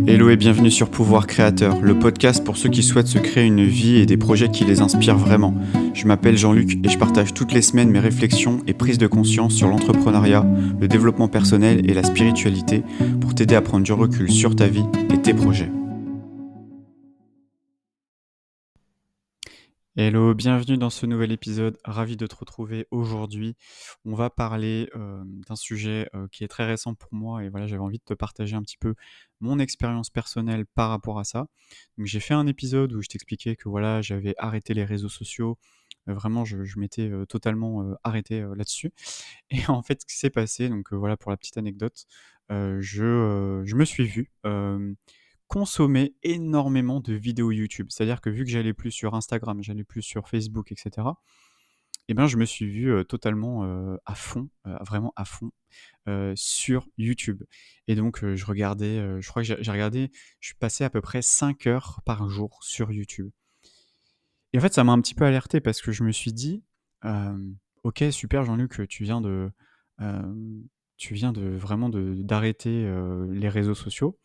Hello et bienvenue sur Pouvoir Créateur, le podcast pour ceux qui souhaitent se créer une vie et des projets qui les inspirent vraiment. Je m'appelle Jean-Luc et je partage toutes les semaines mes réflexions et prises de conscience sur l'entrepreneuriat, le développement personnel et la spiritualité pour t'aider à prendre du recul sur ta vie et tes projets. Hello, bienvenue dans ce nouvel épisode, ravi de te retrouver aujourd'hui. On va parler d'un sujet qui est très récent pour moi et voilà, j'avais envie de te partager un petit peu mon expérience personnelle par rapport à ça. Donc j'ai fait un épisode où je t'expliquais que voilà, j'avais arrêté les réseaux sociaux, vraiment je m'étais totalement arrêté là-dessus. Et en fait, ce qui s'est passé, donc voilà pour la petite anecdote, je me suis vu consommer énormément de vidéos YouTube. C'est-à-dire que vu que j'allais plus sur Instagram, j'allais plus sur Facebook, et cetera, et ben, je me suis vu totalement à fond, vraiment à fond, sur YouTube. Et donc, je regardais, je crois que j'ai regardé, je suis passé à peu près 5 heures par jour sur YouTube. Et en fait, ça m'a un petit peu alerté parce que je me suis dit, «OK, super Jean-Luc, hem, tu viens de vraiment d'arrêter, les réseaux sociaux.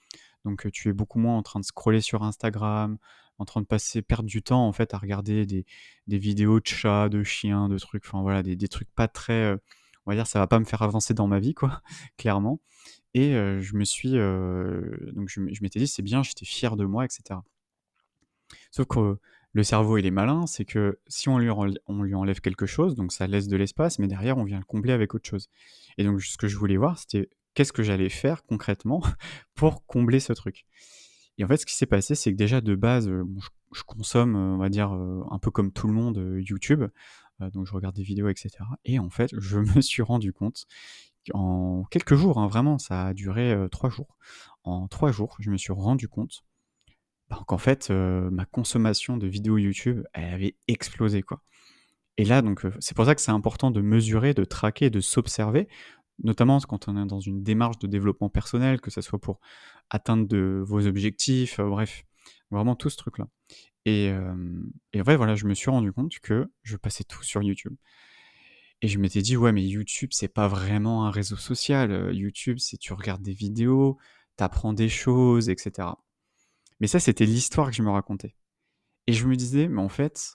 Donc, tu es beaucoup moins en train de scroller sur Instagram, en train de perdre du temps en fait à regarder des vidéos de chats, de chiens, de trucs, enfin voilà, des trucs pas très, on va dire ça va pas me faire avancer dans ma vie quoi, clairement. Et je me suis, donc je m'étais dit: «C'est bien», j'étais fier de moi et cetera. Sauf que le cerveau, il est malin, c'est que si on lui enlève quelque chose, donc ça laisse de l'espace, mais derrière, on vient le combler avec autre chose. Et donc, ce que je voulais voir, c'était qu'est-ce que j'allais faire concrètement pour combler ce truc? Et en fait, ce qui s'est passé, c'est que déjà de base, bon, je consomme, on va dire, un peu comme tout le monde, YouTube, donc je regarde des vidéos et cetera. Et en fait, je me suis rendu compte qu'en quelques jours, hein, vraiment, ça a duré, 3 jours. En 3 jours, je me suis rendu compte qu'en fait, ma consommation de vidéos YouTube, elle avait explosé, quoi. Et là, donc, c'est pour ça que c'est important de mesurer, de traquer, de s'observer, notamment quand on est dans une démarche de développement personnel, que ça soit pour atteindre de vos objectifs, bref, vraiment tout ce truc-là. Et en fait, voilà, je me suis rendu compte que je passais tout sur YouTube. Et je m'étais dit: «Ouais, mais YouTube, c'est pas vraiment un réseau social, YouTube, c'est tu regardes des vidéos, t'apprends des choses et cetera». Mais ça, c'était l'histoire que je me racontais. Et je me disais: «Mais en fait,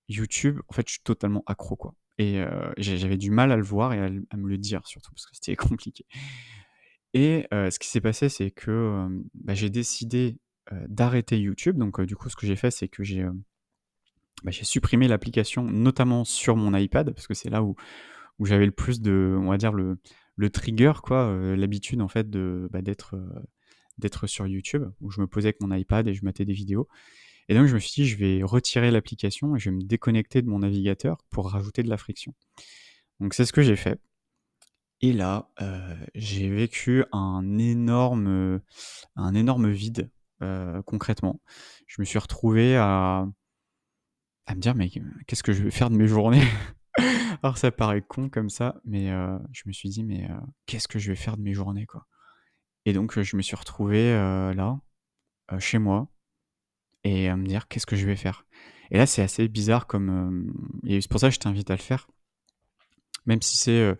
YouTube, en fait, je suis totalement accro, quoi». Et j'avais du mal à le voir et à me le dire surtout parce que c'était compliqué. Et ce qui s'est passé, c'est que, j'ai décidé, d'arrêter YouTube. Donc du coup, ce que j'ai fait, c'est que j'ai supprimé l'application, notamment sur mon iPad, parce que c'est là où j'avais le plus de, on va dire, le trigger, quoi, l'habitude, en fait, d'être sur YouTube, où je me posais avec mon iPad et je matais des vidéos. Et donc je me suis dit: «Je vais retirer l'application et je vais me déconnecter de mon navigateur pour rajouter de la friction». Donc c'est ce que j'ai fait. Et là, j'ai vécu un énorme vide, concrètement. Je me suis retrouvé à me dire: «Mais qu'est-ce que je vais faire de mes journées?» Alors ça paraît con comme ça, mais je me suis dit: «Mais qu'est-ce que je vais faire de mes journées, quoi?» Et donc je me suis retrouvé, là, chez moi, et à me dire: «Qu'est-ce que je vais faire?» Et là, c'est assez bizarre comme, et c'est pour ça que je t'invite à le faire, même si c'est,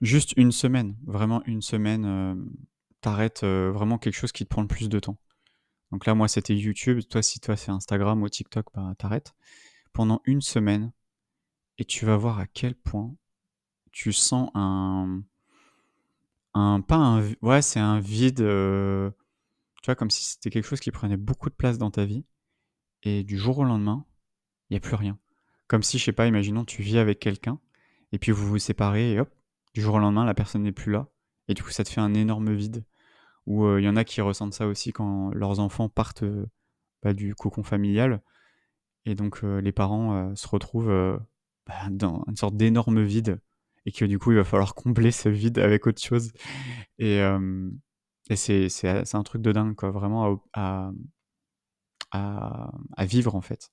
juste une semaine, vraiment une semaine, tu vraiment quelque chose qui te prend le plus de temps. Donc là, moi, c'était YouTube. Toi, si toi, c'est Instagram ou TikTok, bah, tu pendant une semaine et tu vas voir à quel point tu sens un pas un v ouais, c'est un vide, tu vois, comme si c'était quelque chose qui prenait beaucoup de place dans ta vie et du jour au lendemain, il y a plus rien. Comme si, je sais pas, imaginons tu vis avec quelqu'un et puis vous vous séparez et hop, du jour au lendemain, la personne n'est plus là et du coup, ça te fait un énorme vide. Ou, il y en a qui ressentent ça aussi quand leurs enfants partent, du cocon familial et donc les parents, se retrouvent, dans une sorte d'énorme vide et que du coup, il va falloir combler ce vide avec autre chose. Et c'est un truc de dingue, quoi, vraiment à vivre, en fait.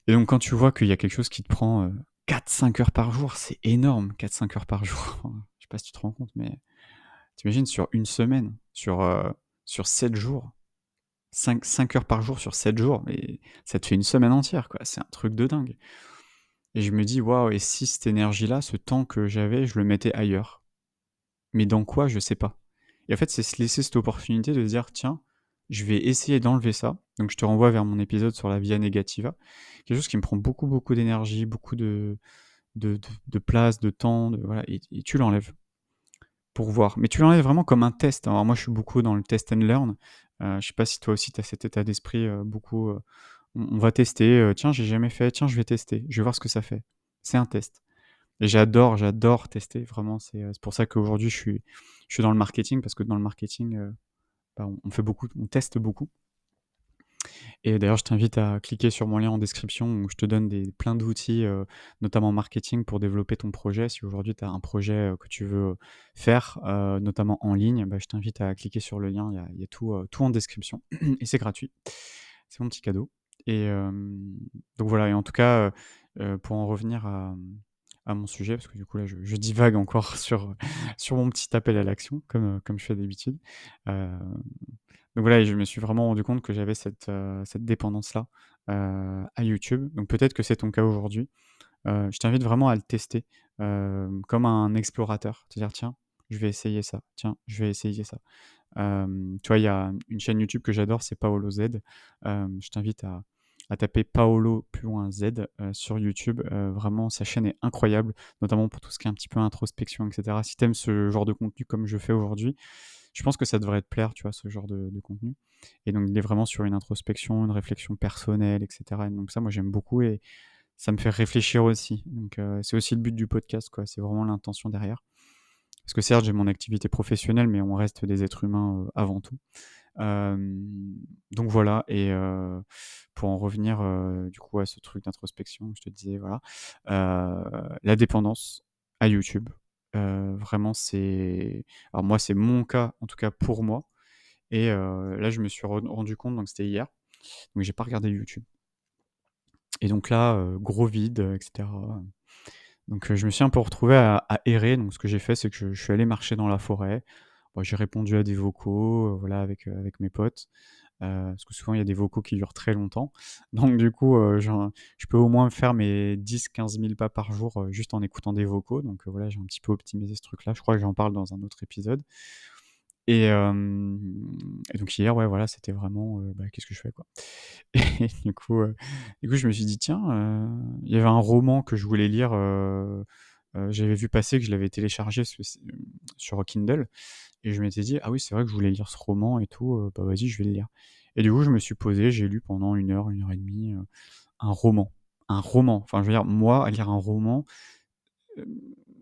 Et donc quand tu vois qu'il y a quelque chose qui te prend, 4-5 heures par jour, c'est énorme, 4-5 heures par jour. Je sais pas si tu te rends compte, mais tu sur une semaine, sur 7 jours, cinq heures par jour sur 7 jours, mais ça te fait une semaine entière, quoi. C'est un truc de dingue. Et je me dis: «Waouh, et si cette énergie-là, ce temps que j'avais, je le mettais ailleurs?» Mais dans quoi? Je sais pas. Et en fait, c'est se laisser cette opportunité de se dire: «Tiens, je vais essayer d'enlever ça». Donc je te renvoie vers mon épisode sur la via negativa, quelque chose qui me prend beaucoup, beaucoup d'énergie, beaucoup de place, de temps, voilà, et tu l'enlèves pour voir. Mais tu l'enlèves vraiment comme un test. Alors moi, je suis beaucoup dans le test and learn. Je sais pas si toi aussi tu as cet état d'esprit, beaucoup, on va tester, «Tiens, j'ai jamais fait, tiens, je vais tester, je vais voir ce que ça fait». C'est un test. Et j'adore tester, vraiment, c'est pour ça qu'aujourd'hui je suis dans le marketing, parce que dans le marketing, bah, on fait beaucoup, on teste beaucoup. Et d'ailleurs, je t'invite à cliquer sur mon lien en description où je te donne plein d'outils, notamment marketing, pour développer ton projet. Si aujourd'hui tu as un projet, que tu veux faire, notamment en ligne, bah, je t'invite à cliquer sur le lien, il y a tout en description et c'est gratuit. C'est mon petit cadeau. Et donc voilà. Et en tout cas, pour en revenir à mon sujet, parce que du coup là je divague encore sur mon petit appel à l'action comme je fais d'habitude. Heu, donc voilà, et je me suis vraiment rendu compte que j'avais cette dépendance-là, à YouTube. Donc peut-être que c'est ton cas aujourd'hui. Je t'invite vraiment à le tester, comme un explorateur. Te dire: «Tiens, je vais essayer ça. Tiens, je vais essayer ça». Tu vois, il y a une chaîne YouTube que j'adore, c'est Paolo Z. Je t'invite à taper Paolo plus loin Z, sur YouTube. Vraiment, sa chaîne est incroyable, notamment pour tout ce qui est un petit peu introspection, et cetera. Si tu aimes ce genre de contenu comme je fais aujourd'hui, je pense que ça devrait te plaire, tu vois, ce genre de contenu. Et donc il est vraiment sur une introspection, une réflexion personnelle, et cetera. Et donc ça, moi, j'aime beaucoup, et ça me fait réfléchir aussi. Donc c'est aussi le but du podcast, quoi. C'est vraiment l'intention derrière. Parce que certes, j'ai mon activité professionnelle, mais on reste des êtres humains, avant tout. Donc voilà. Et pour en revenir, du coup, à ce truc d'introspection, je te disais, voilà, la dépendance à YouTube, vraiment alors moi, c'est mon cas, en tout cas pour moi. Et là, je me suis rendu compte, donc c'était hier, donc j'ai pas regardé YouTube. Et donc là, gros vide, et cetera. Donc je me suis un peu retrouvé à errer. Donc ce que j'ai fait, c'est que je suis allé marcher dans la forêt. Bah, j'ai répondu à des vocaux, voilà, avec mes potes, parce que souvent il y a des vocaux qui durent très longtemps. Donc du coup, je peux au moins faire mes 10 000 à 15 000 pas par jour, juste en écoutant des vocaux. Donc voilà, j'ai un petit peu optimisé ce truc-là. Je crois que j'en parle dans un autre épisode. Et donc hier, ouais, voilà, c'était vraiment, bah, qu'est-ce que je fais, quoi? Et du coup, je me suis dit: «Tiens», il y avait un roman que je voulais lire, j'avais vu passer que je l'avais téléchargé sur Kindle. Et je m'étais dit: «Ah oui, c'est vrai que je voulais lire ce roman et tout, bah, vas-y, je vais le lire». Et du coup, je me suis posé, j'ai lu pendant 1 heure et demie, un roman. Un roman, enfin, je veux dire, moi, à lire un roman, hem,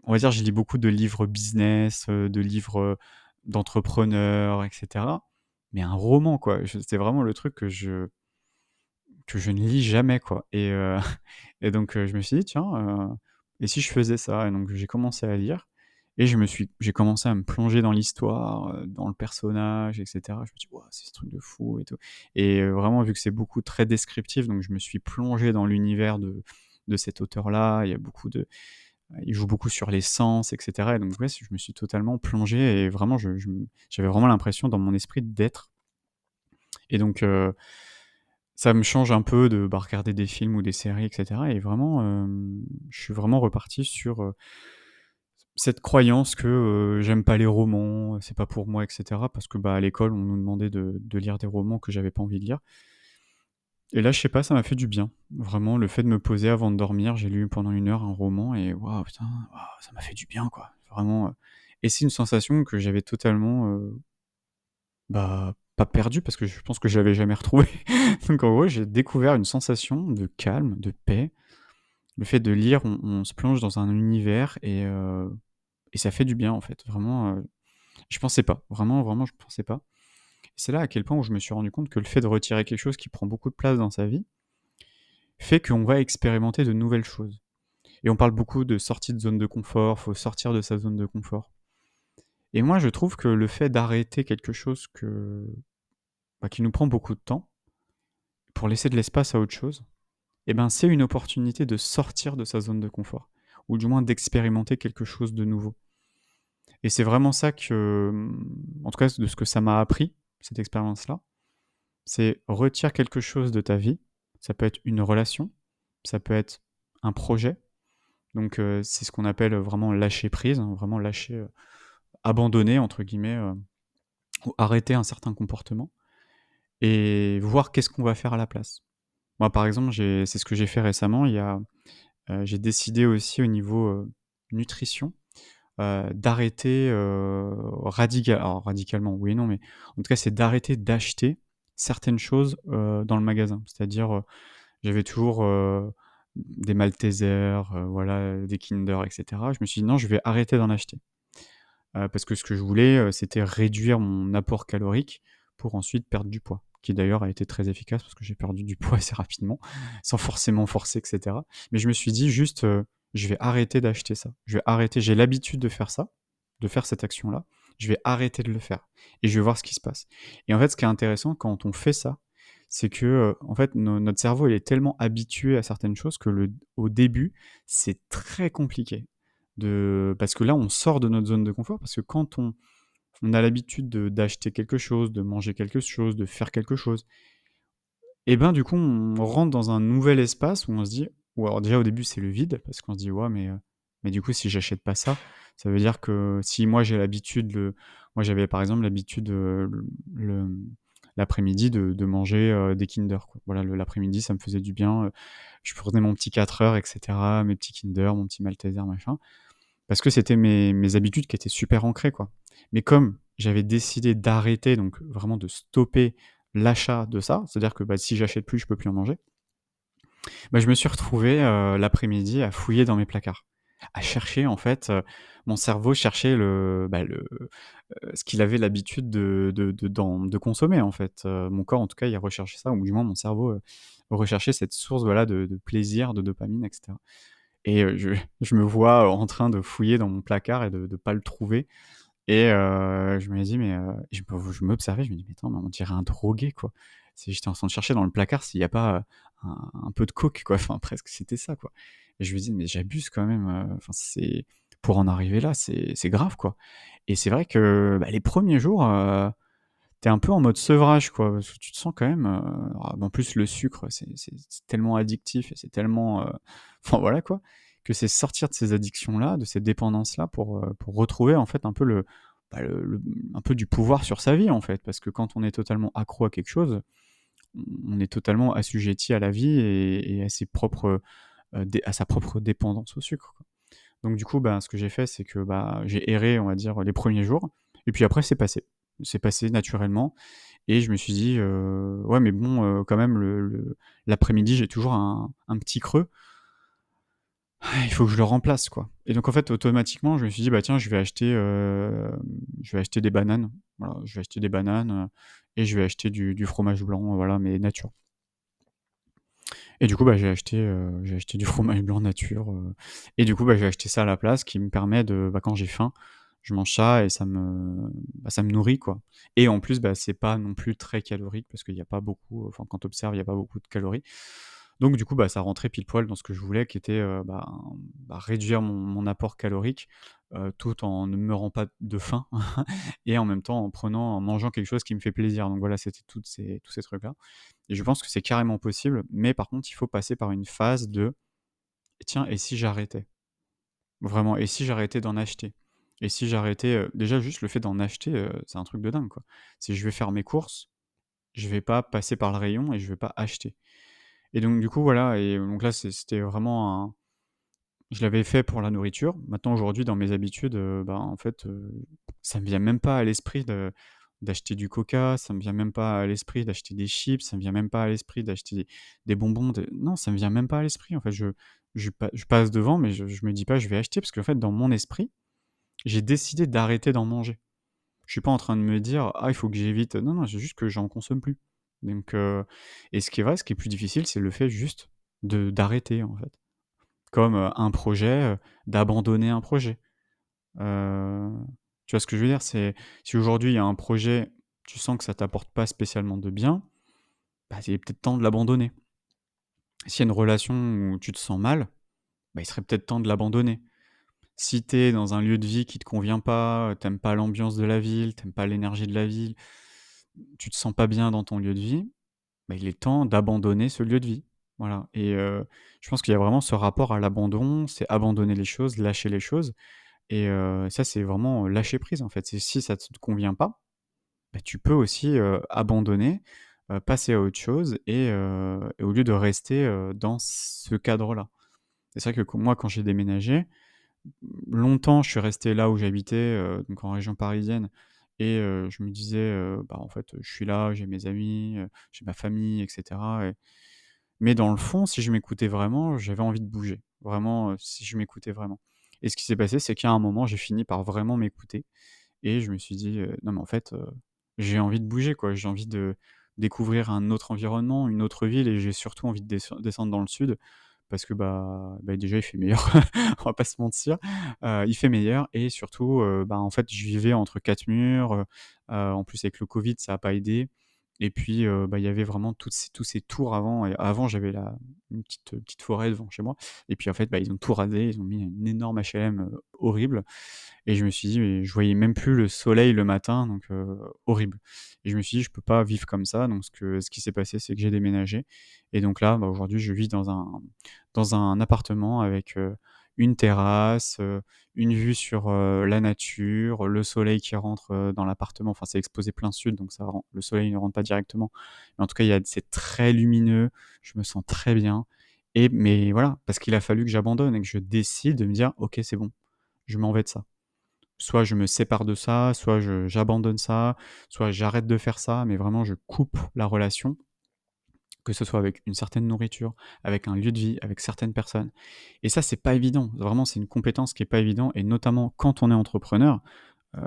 on va dire, je lis beaucoup de livres business, de livres, d'entrepreneurs, et cetera. Mais un roman, quoi, c'est vraiment le truc que je ne lis jamais, quoi. Et et donc je me suis dit: «Tiens, et si je faisais ça?» Et donc j'ai commencé à lire, et j'ai commencé à me plonger dans l'histoire, dans le personnage, et cetera. Je me dis: «Waouh, c'est ce truc de fou et tout». Et vraiment, vu que c'est beaucoup très descriptif, donc je me suis plongé dans l'univers de cet auteur-là. Il joue beaucoup sur les sens, et cetera. Et donc ouais, je me suis totalement plongé, et vraiment j'avais vraiment l'impression dans mon esprit d'être. Et donc ça me change un peu de, bah, regarder des films ou des séries, et cetera. Et vraiment, je suis vraiment reparti sur, cette croyance que, j'aime pas les romans, c'est pas pour moi, et cetera. Parce que, bah, à l'école, on nous demandait de lire des romans que j'avais pas envie de lire. Et là, je sais pas, ça m'a fait du bien. Vraiment, le fait de me poser avant de dormir, j'ai lu pendant 1 heure un roman, et waouh, putain, waouh, ça m'a fait du bien, quoi. Vraiment, et c'est une sensation que j'avais totalement, bah, pas perdu, parce que je pense que je l'avais jamais retrouvée. Donc en gros, j'ai découvert une sensation de calme, de paix. Le fait de lire, on se plonge dans un univers, et ça fait du bien, en fait. Vraiment, je pensais pas. Vraiment, vraiment, je pensais pas. Et c'est là à quel point où je me suis rendu compte que le fait de retirer quelque chose qui prend beaucoup de place dans sa vie, fait qu'on va expérimenter de nouvelles choses. Et on parle beaucoup de sortie de zone de confort, faut sortir de sa zone de confort. Et moi, je trouve que le fait d'arrêter quelque chose bah, qui nous prend beaucoup de temps, pour laisser de l'espace à autre chose, eh ben, c'est une opportunité de sortir de sa zone de confort, ou du moins d'expérimenter quelque chose de nouveau. Et c'est vraiment ça que, en tout cas de ce que ça m'a appris, cette expérience-là, c'est retire quelque chose de ta vie. Ça peut être une relation, ça peut être un projet. Donc c'est ce qu'on appelle vraiment lâcher prise, hein, vraiment lâcher, «abandonner» entre guillemets, ou arrêter un certain comportement et voir qu'est-ce qu'on va faire à la place. Moi, par exemple, c'est ce que j'ai fait récemment. J'ai décidé aussi au niveau, nutrition, d'arrêter, alors radicalement oui et non, mais en tout cas, c'est d'arrêter d'acheter certaines choses, dans le magasin. C'est-à-dire, j'avais toujours, des Maltesers, voilà, des Kinder et cetera. Je me suis dit: «Non, je vais arrêter d'en acheter». Parce que ce que je voulais, c'était réduire mon apport calorique pour ensuite perdre du poids, qui d'ailleurs a été très efficace parce que j'ai perdu du poids assez rapidement, sans forcément forcer et cetera. Mais je me suis dit juste, «Je vais arrêter d'acheter ça. Je vais arrêter, j'ai l'habitude de faire ça, de faire cette action-là. Je vais arrêter de le faire et je vais voir ce qui se passe». Et en fait, ce qui est intéressant quand on fait ça, c'est que, en fait, notre cerveau, il est tellement habitué à certaines choses que au début, c'est très compliqué parce que là, on sort de notre zone de confort, parce que quand on a l'habitude d'acheter quelque chose, de manger quelque chose, de faire quelque chose, et ben, du coup, on rentre dans un nouvel espace où on se dit, ou alors déjà au début, c'est le vide, parce qu'on se dit: «Ouais, mais du coup, si j'achète pas ça, ça veut dire que si moi j'ai l'habitude moi j'avais par exemple l'habitude, le l'après-midi de manger, des Kinder, quoi. Voilà, l'après-midi, ça me faisait du bien, je prenais mon petit 4 heures et cetera, mes petits Kinder, mon petit Malteser, machin. Parce que c'était mes habitudes qui étaient super ancrées, quoi. Mais comme j'avais décidé d'arrêter, donc vraiment de stopper l'achat de ça, c'est-à-dire que, bah, si j'achète plus, je peux plus en manger. Bah, je me suis retrouvé, l'après-midi à fouiller dans mes placards, à chercher en fait, mon cerveau cherchait ce qu'il avait l'habitude de consommer en fait. Mon corps en tout cas, il recherchait ça, ou du moins mon cerveau, recherchait cette source, voilà, de plaisir, de dopamine et cetera. Et je me vois en train de fouiller dans mon placard et de pas le trouver, et je me dis: «Mais» je m'observais, je me dis: «Mais attends, mais on dirait un drogué, quoi». J'étais en train de chercher dans le placard s'il y a pas, un peu de coke, quoi, enfin presque, c'était ça, quoi. Et je me dis: «Mais j'abuse quand même, enfin c'est pour en arriver là, c'est grave, quoi». Et c'est vrai que, bah, les premiers jours, tu un peu en mode sevrage, quoi, parce que tu te sens quand même, en plus le sucre, c'est tellement addictif et c'est tellement, enfin voilà quoi, que c'est sortir de ces addictions-là, de ces dépendances-là pour retrouver en fait un peu un peu du pouvoir sur sa vie en fait. Parce que quand on est totalement accro à quelque chose, on est totalement assujetti à la vie et à ses propres, à sa propre dépendance au sucre, quoi. Donc du coup, bah, ce que j'ai fait, c'est que, bah, j'ai erré, on va dire, les premiers jours, et puis après c'est passé. C'est passé naturellement, et je me suis dit: «Ouais, mais bon, quand même l'après-midi, j'ai toujours un petit creux. Ah, il faut que je le remplace, quoi». Et donc en fait, automatiquement, je me suis dit: «Bah, tiens, je vais acheter des bananes». Voilà, je vais acheter des bananes, et je vais acheter du fromage blanc, voilà, mais nature. Et du coup, bah, j'ai acheté du fromage blanc nature, et du coup, bah, j'ai acheté ça à la place, qui me permet de, bah, quand j'ai faim, je mange ça et ça me nourrit, quoi. Et en plus, bah, c'est pas non plus très calorique parce qu'il y a pas beaucoup, enfin, quand tu observes, il y a pas beaucoup de calories. Donc du coup, bah, ça rentrait pile poil dans ce que je voulais, qui était, réduire mon apport calorique, tout en ne meurant pas de faim et en même temps en mangeant quelque chose qui me fait plaisir. Donc voilà, c'était tous ces trucs-là, et je pense que c'est carrément possible, mais par contre, il faut passer par une phase de: «Tiens, et si j'arrêtais?» Vraiment, et si j'arrêtais d'en acheter? Et si j'arrêtais, déjà juste le fait d'en acheter, c'est un truc de dingue, quoi. Si je vais faire mes courses, je vais pas passer par le rayon et je vais pas acheter. Et donc du coup, voilà, et donc là, c'était vraiment je l'avais fait pour la nourriture. Maintenant, aujourd'hui, dans mes habitudes, en fait, ça me vient même pas à l'esprit d'acheter du coca, ça me vient même pas à l'esprit d'acheter des chips, ça me vient même pas à l'esprit d'acheter des bonbons, non, ça me vient même pas à l'esprit. En fait, je passe devant, mais je me dis pas: «Je vais acheter», parce qu'en fait, dans mon esprit, j'ai décidé d'arrêter d'en manger. Je suis pas en train de me dire: «Ah, il faut que j'évite», non, non, c'est juste que j'en consomme plus. Donc et ce qui est vrai, ce qui est plus difficile, c'est le fait juste d'arrêter, en fait. Comme, un projet, d'abandonner un projet. Heu, Tu vois ce que je veux dire? C'est si aujourd'hui il y a un projet, tu sens que ça t'apporte pas spécialement de bien, bah, il est peut-être temps de l'abandonner. S'il y a une relation où tu te sens mal, bah, il serait peut-être temps de l'abandonner. Si tu es dans un lieu de vie qui te convient pas, tu pas l'ambiance de la ville, tu pas l'énergie de la ville, tu te sens pas bien dans ton lieu de vie, bah, il est temps d'abandonner ce lieu de vie. Voilà, et je pense qu'il y a vraiment ce rapport à l'abandon, c'est abandonner les choses, lâcher les choses. Et ça, c'est vraiment, lâcher prise, en fait. C'est si ça te convient pas, bah, tu peux aussi, abandonner, passer à autre chose et au lieu de rester, dans ce cadre-là. Et c'est vrai que moi, quand j'ai déménagé, longtemps, je suis resté là où j'habitais, donc en région parisienne et je me disais, «Bah, en fait, je suis là, j'ai mes amis, j'ai ma famille et cetera» mais dans le fond, si je m'écoutais vraiment, j'avais envie de bouger. Vraiment, si je m'écoutais vraiment et ce qui s'est passé, c'est qu'à un moment, j'ai fini par vraiment m'écouter et je me suis dit, «Non mais en fait, j'ai envie de bouger quoi, j'ai envie de découvrir un autre environnement, une autre ville et j'ai surtout envie de descendre dans le sud» parce que, bah, déjà il fait meilleur, on va pas se mentir. Il fait meilleur et surtout, bah, en fait, je vivais entre 4 murs, en plus avec le covid, ça a pas aidé et puis, bah, il y avait vraiment tous ces tours avant et avant j'avais une petite forêt devant chez moi et puis en fait, bah, ils ont tout rasé, ils ont mis une énorme HLM, horrible et je me suis dit: «Mais je voyais même plus le soleil le matin donc horrible» et je me suis dit: «Je peux pas vivre comme ça» donc ce qui s'est passé, c'est que j'ai déménagé et donc là, bah, aujourd'hui, je vis dans un appartement avec, une terrasse, une vue sur, la nature, le soleil qui rentre, dans l'appartement. Enfin, c'est exposé plein sud donc ça rend le soleil ne rentre pas directement. Mais en tout cas, c'est très lumineux, je me sens très bien mais voilà, parce qu'il a fallu que j'abandonne et que je décide de me dire: «OK, c'est bon, je m'en vais de ça». Soit je me sépare de ça, soit j'abandonne ça, soit j'arrête de faire ça, mais vraiment je coupe la relation, que ce soit avec une certaine nourriture, avec un lieu de vie, avec certaines personnes. Et ça, c'est pas évident. Vraiment, c'est une compétence qui est pas évident et notamment quand on est entrepreneur,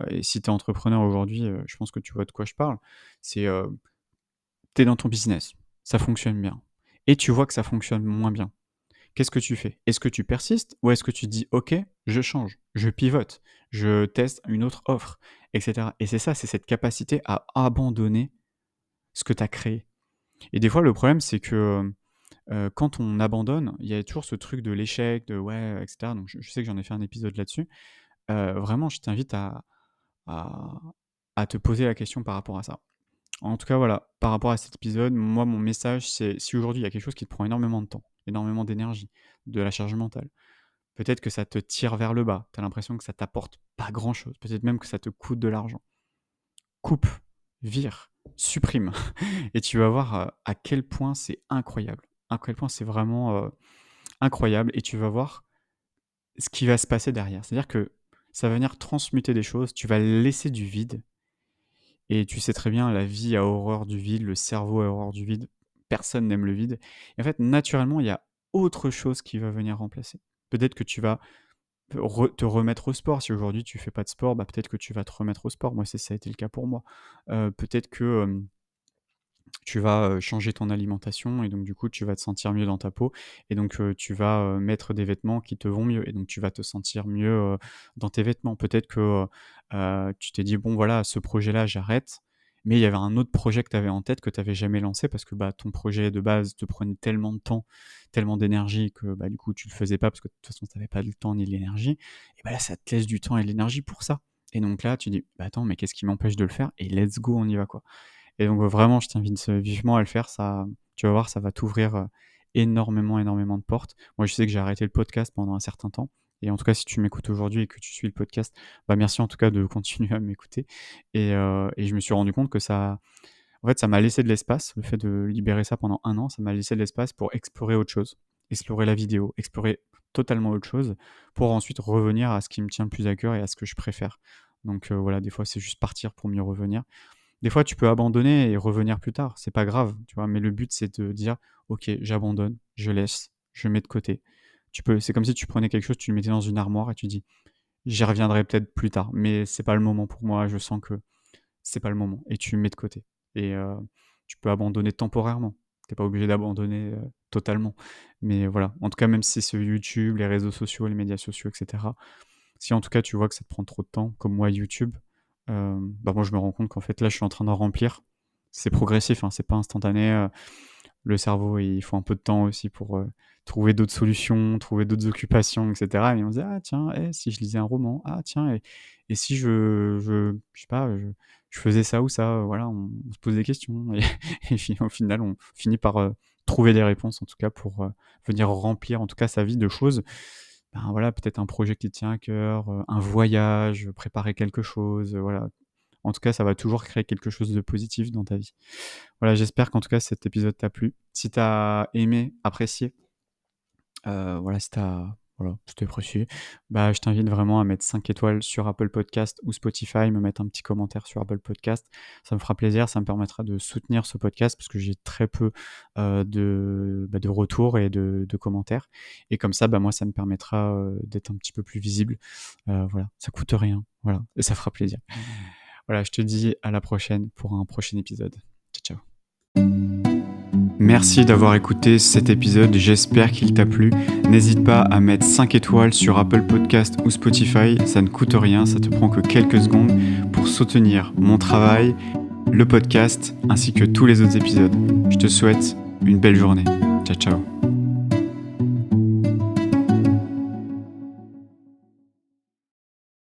et si tu es entrepreneur aujourd'hui, je pense que tu vois de quoi je parle. C'est, tu es dans ton business, ça fonctionne bien et tu vois que ça fonctionne moins bien. Qu'est-ce que tu fais? Est-ce que tu persistes ou est-ce que tu dis: «OK, je change, je pivote, je teste une autre offre» et cetera et c'est ça, c'est cette capacité à abandonner ce que tu as créé et des fois, le problème, c'est que, quand on abandonne, il y a toujours ce truc de l'échec, de ouais, et cetera donc je sais que j'en ai fait un épisode là-dessus. Vraiment, je t'invite à à te poser la question par rapport à ça. En tout cas, voilà, par rapport à cet épisode, moi, mon message, c'est si aujourd'hui, il y a quelque chose qui te prend énormément de temps, énormément d'énergie, de la charge mentale, peut-être que ça te tire vers le bas, tu as l'impression que ça t'apporte pas grand-chose, peut-être même que ça te coûte de l'argent. Coupe, vire, supprime et tu vas voir, à quel point c'est incroyable. À quel point c'est vraiment, incroyable et tu vas voir ce qui va se passer derrière. C'est-à-dire que ça va venir transmuter des choses, tu vas laisser du vide et tu sais très bien, la vie a horreur du vide, le cerveau a horreur du vide, personne n'aime le vide et en fait, naturellement, il y a autre chose qui va venir remplacer. Peut-être que tu vas te remettre au sport. Si aujourd'hui tu fais pas de sport, bah, peut-être que tu vas te remettre au sport. Moi, ça a été le cas pour moi. Peut-être que, tu vas, changer ton alimentation et donc du coup, tu vas te sentir mieux dans ta peau et donc tu vas, mettre des vêtements qui te vont mieux et donc tu vas te sentir mieux, dans tes vêtements. Peut-être que, tu t'es dit: «Bon voilà, ce projet-là, j'arrête», mais il y avait un autre projet que tu avais en tête que tu avais jamais lancé parce que, bah, ton projet de base te prenait tellement de temps, tellement d'énergie que, bah, du coup, tu le faisais pas parce que de toute façon, tu avais pas le temps ni l'énergie et bah, là, ça te laisse du temps et de l'énergie pour ça et donc là, tu dis: «Bah, attends, mais qu'est-ce qui m'empêche de le faire?» et let's go, on y va, quoi. Et donc vraiment, je t'invite, vivement à le faire. Ça tu vas voir, ça va t'ouvrir, énormément, énormément de portes. Moi, je sais que j'ai arrêté le podcast pendant un certain temps et en tout cas, si tu m'écoutes aujourd'hui et que tu suis le podcast, bah, merci en tout cas de continuer à m'écouter et je me suis rendu compte que ça m'a laissé de l'espace. Le fait de libérer ça pendant un an, ça m'a laissé de l'espace pour explorer autre chose, explorer la vidéo, explorer totalement autre chose pour ensuite revenir à ce qui me tient le plus à cœur et à ce que je préfère. Donc voilà, des fois, c'est juste partir pour mieux revenir. Des fois, tu peux abandonner et revenir plus tard, c'est pas grave, tu vois? Mais le but, c'est de dire: «OK, j'abandonne, je laisse, je mets de côté». C'est comme si tu prenais quelque chose, tu le mettais dans une armoire et tu dis: «J'y reviendrai peut-être plus tard, mais c'est pas le moment pour moi, je sens que c'est pas le moment» et tu le mets de côté et tu peux abandonner temporairement. Tu es pas obligé d'abandonner, totalement. Mais voilà, en tout cas, même si c'est sur YouTube, les réseaux sociaux, les médias sociaux et cetera, si en tout cas tu vois que ça te prend trop de temps, comme moi YouTube, bah, moi je me rends compte qu'en fait là je suis en train d'en remplir. C'est progressif, hein, c'est pas instantané, le cerveau il faut un peu de temps aussi pour, trouver d'autres solutions, trouver d'autres occupations et cetera et on se dit: «Ah tiens, eh, si je lisais un roman? Ah tiens et si je sais pas, je faisais ça ou ça?» Voilà, on se pose des questions et et au final on finit par, trouver des réponses en tout cas pour, venir remplir en tout cas sa vie de choses. Ben, voilà, peut-être un projet qui te tient à cœur, un voyage, préparer quelque chose, voilà. En tout cas, ça va toujours créer quelque chose de positif dans ta vie. Voilà, j'espère qu'en tout cas cet épisode t'a plu. Si tu as aimé, apprécié, voilà, si t'as apprécié, je t'invite vraiment à mettre 5 étoiles sur Apple Podcast ou Spotify, me mettre un petit commentaire sur Apple Podcast. Ça me fera plaisir, ça me permettra de soutenir ce podcast parce que j'ai très peu de retours et de commentaires. Et comme ça, moi, ça me permettra d'être un petit peu plus visible. Voilà, ça coûte rien, voilà, et ça fera plaisir. Voilà, je te dis à la prochaine pour un prochain épisode. Ciao, ciao. Merci d'avoir écouté cet épisode, j'espère qu'il t'a plu. N'hésite pas à mettre 5 étoiles sur Apple Podcast ou Spotify, ça ne coûte rien, ça te prend que quelques secondes pour soutenir mon travail, le podcast ainsi que tous les autres épisodes. Je te souhaite une belle journée. Ciao, ciao.